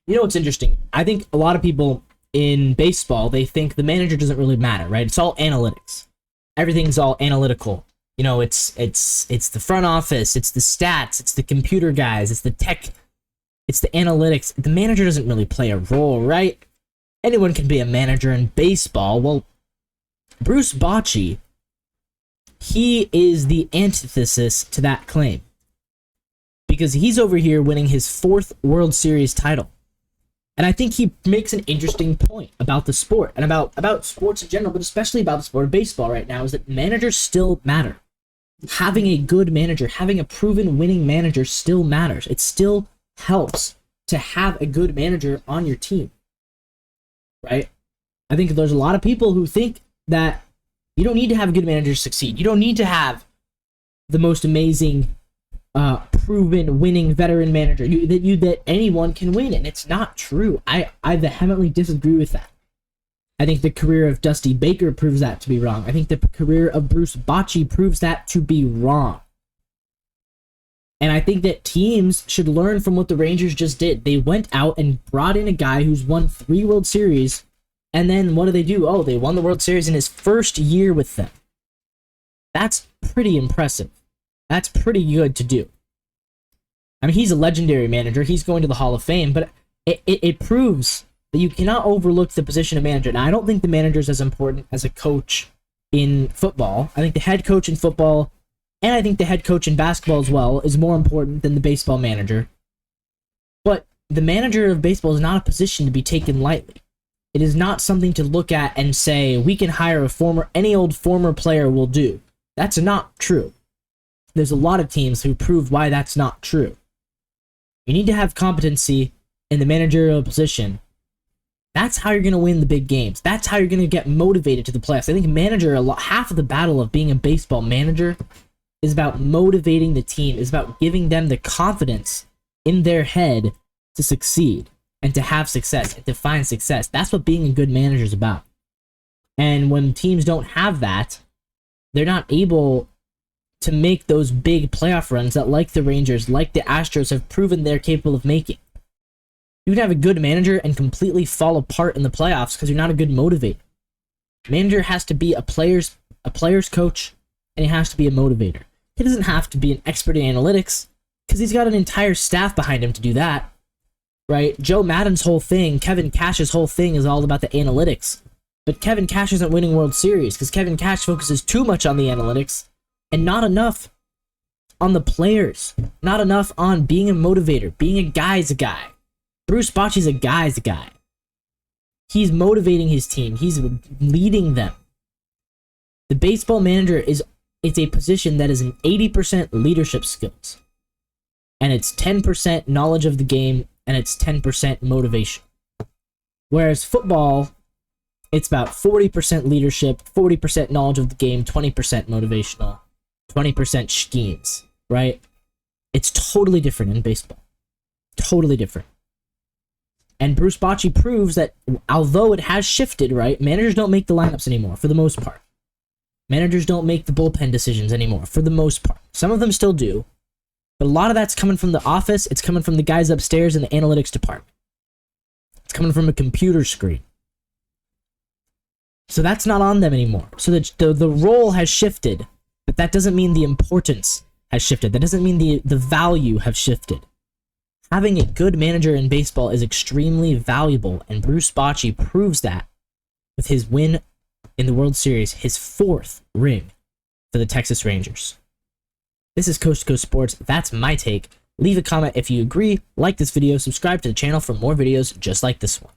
You know what's interesting? I think a lot of people in baseball, they think the manager doesn't really matter, right? It's all analytics. Everything's all analytical. You know, it's the front office, it's the stats, it's the computer guys, it's the tech, it's the analytics. The manager doesn't really play a role, right? Anyone can be a manager in baseball. Well, Bruce Bochy, he is the antithesis to that claim. Because he's over here winning his 4th World Series title. And I think he makes an interesting point about the sport and about sports in general, but especially about the sport of baseball right now, is that managers still matter. Having a good manager, having a proven winning manager still matters. It still helps to have a good manager on your team. Right? I think there's a lot of people who think that you don't need to have a good manager to succeed. You don't need to have the most amazing proven winning veteran manager that anyone can win, and it's not true. I vehemently disagree with that. I think the career of Dusty Baker proves that to be wrong. I think the career of Bruce Bochy proves that to be wrong. And I think that teams should learn from what the Rangers just did. They went out and brought in a guy who's won 3 World Series, and then what do? Oh, they won the World Series in his first year with them. That's pretty impressive. That's pretty good to do. I mean, he's a legendary manager. He's going to the Hall of Fame, but it proves that you cannot overlook the position of manager. Now, I don't think the manager is as important as a coach in football. I think the head coach in football, and I think the head coach in basketball as well, is more important than the baseball manager. But the manager of baseball is not a position to be taken lightly. It is not something to look at and say, we can hire any old former player will do. That's not true. There's a lot of teams who prove why that's not true. You need to have competency in the managerial position. That's how you're going to win the big games. That's how you're going to get motivated to the playoffs. I think half of the battle of being a baseball manager is about motivating the team, is about giving them the confidence in their head to succeed and to have success and to find success. That's what being a good manager is about. And when teams don't have that, they're not able to make those big playoff runs that, like the Rangers, like the Astros, have proven they're capable of making. You can have a good manager and completely fall apart in the playoffs because you're not a good motivator. Manager has to be a player's coach, and he has to be a motivator. He doesn't have to be an expert in analytics because he's got an entire staff behind him to do that. Right? Joe Maddon's whole thing, Kevin Cash's whole thing is all about the analytics. But Kevin Cash isn't winning World Series because Kevin Cash focuses too much on the analytics and not enough on the players. Not enough on being a motivator, being a guy's a guy. Bruce Bochy's a guy's guy. He's motivating his team. He's leading them. The baseball manager it's a position that is an 80% leadership skills. And it's 10% knowledge of the game, and it's 10% motivation. Whereas football, it's about 40% leadership, 40% knowledge of the game, 20% motivational, 20% schemes, right? It's totally different in baseball. Totally different. And Bruce Bochy proves that although it has shifted, right, managers don't make the lineups anymore, for the most part. Managers don't make the bullpen decisions anymore, for the most part. Some of them still do, but a lot of that's coming from the office. It's coming from the guys upstairs in the analytics department. It's coming from a computer screen. So that's not on them anymore. So the role has shifted, but that doesn't mean the importance has shifted. That doesn't mean the value has shifted. Having a good manager in baseball is extremely valuable, and Bruce Bochy proves that with his win in the World Series, his 4th ring for the Texas Rangers. This is Coast to Coast Sports. That's my take. Leave a comment if you agree, like this video, subscribe to the channel for more videos just like this one.